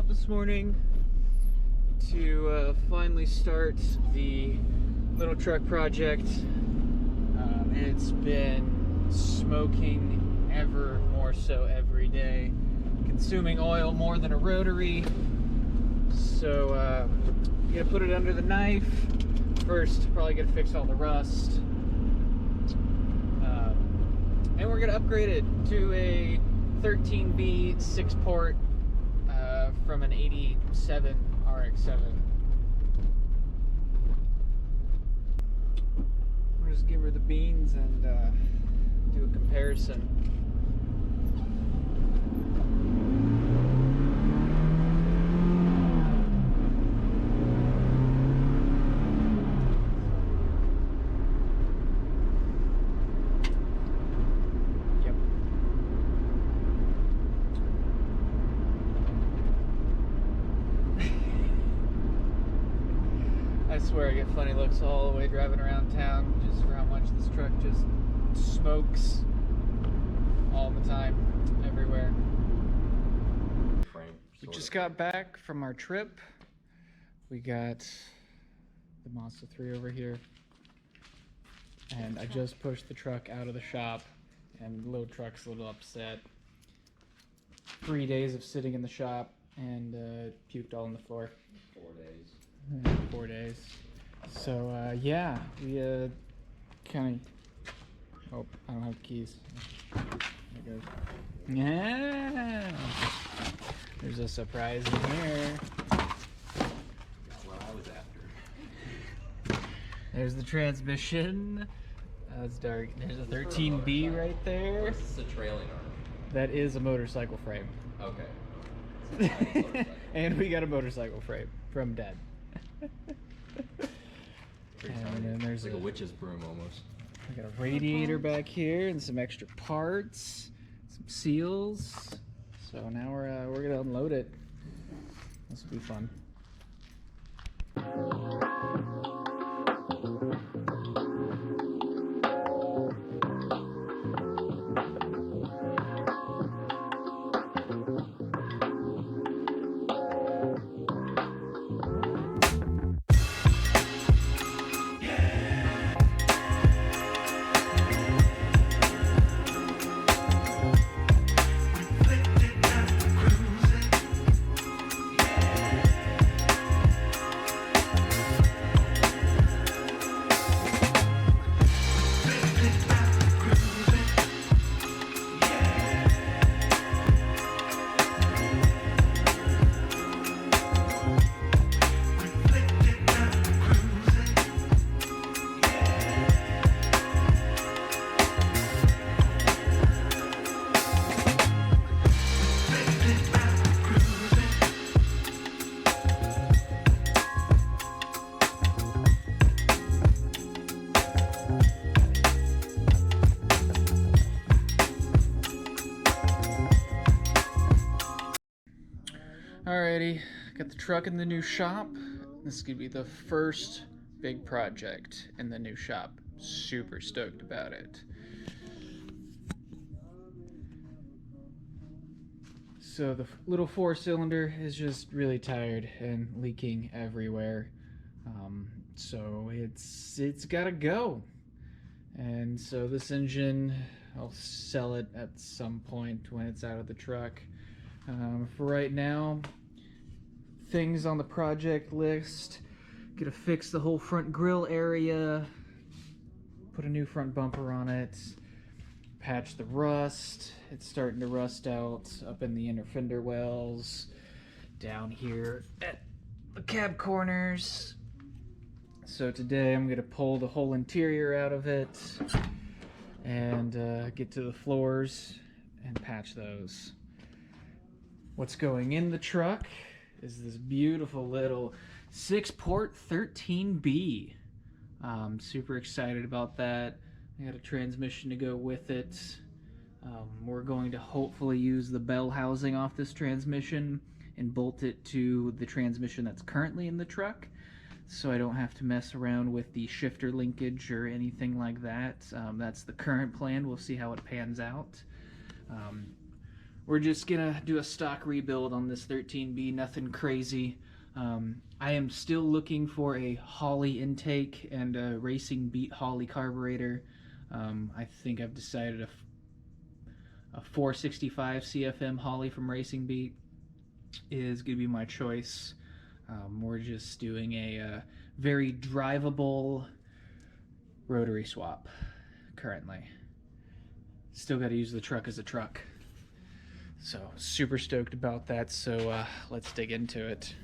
shop this morning to finally start the little truck project. It's been smoking ever more so every day, consuming oil more than a rotary. So you gotta put it under the knife first. Probably gotta fix all the rust, and we're gonna upgrade it to a 13B 6-port from an 87 RX7. We'll just give her the beans and do a comparison. I swear I get funny looks all the way driving around town just for how much this truck just smokes all the time, everywhere. We just got back from our trip. We got the Mazda 3 over here, and I just pushed the truck out of the shop, and the little truck's a little upset. 3 days of sitting in the shop and puked all on the floor. 4 days. 4 days. So yeah, we kind of. Oh, I don't have keys. There it goes. Yeah. There's a surprise in here. That's what I was after. There's the transmission. That's dark. There's a 13B right there. This is a trailing arm. That is a motorcycle frame. Okay. And we got a motorcycle frame from Dad. And then there's like a witch's broom almost. We got a radiator back here and some extra parts, some seals. So now we're gonna unload it. This will be fun. Alrighty, got the truck in the new shop. This is gonna be the first big project in the new shop. Super stoked about it. So the little 4-cylinder is just really tired and leaking everywhere. So it's gotta go. And so this engine, I'll sell it at some point when it's out of the truck. For right now, things on the project list: gonna fix the whole front grille area, put a new front bumper on it, patch the rust. It's starting to rust out up in the inner fender wells, down here at the cab corners. So today I'm gonna pull the whole interior out of it and get to the floors and patch those. What's going in the truck is this beautiful little 6-port 13B. Super excited about that. I got a transmission to go with it. We're going to hopefully use the bell housing off this transmission and bolt it to the transmission that's currently in the truck, so I don't have to mess around with the shifter linkage or anything like that. That's the current plan. We'll see how it pans out. we're just gonna do a stock rebuild on this 13B, nothing crazy. I am still looking for a Holley intake and a Racing Beat Holley carburetor. I think I've decided a 465 CFM Holley from Racing Beat is gonna be my choice. We're just doing a very drivable rotary swap currently. Still got to use the truck as a truck. So super stoked about that, so let's dig into it.